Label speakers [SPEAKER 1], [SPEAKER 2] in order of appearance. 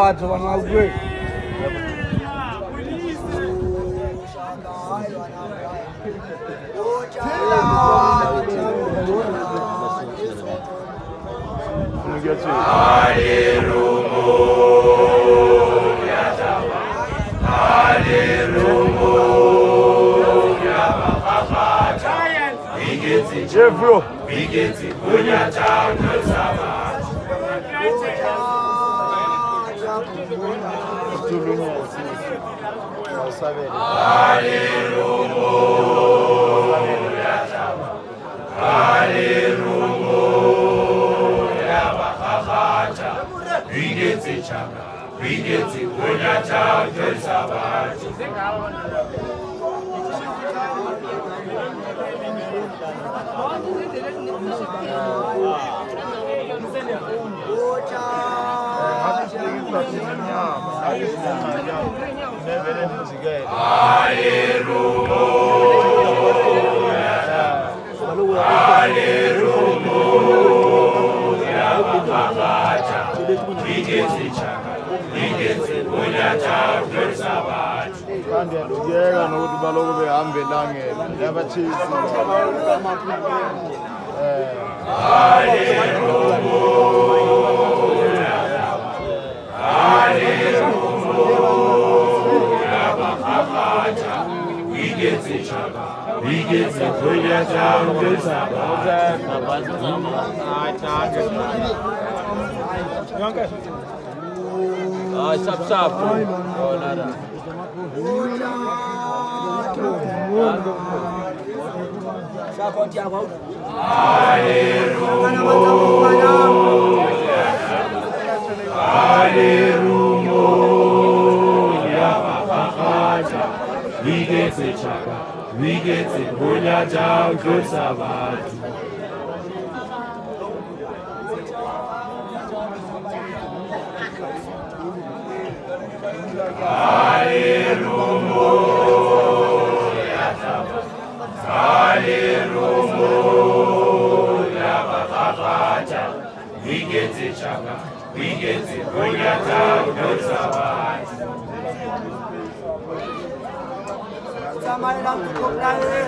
[SPEAKER 1] Watu wanagwe Jevro Bigeti Kunya Changu Sama Bigeti Kunya Changu Sama Sap. Oh, nada. We get it, Bunya Jao, good Sabbath. We get it, Chaka. We get it, Bunya Jao, good Sabbath. Sama ilang cukup lagi.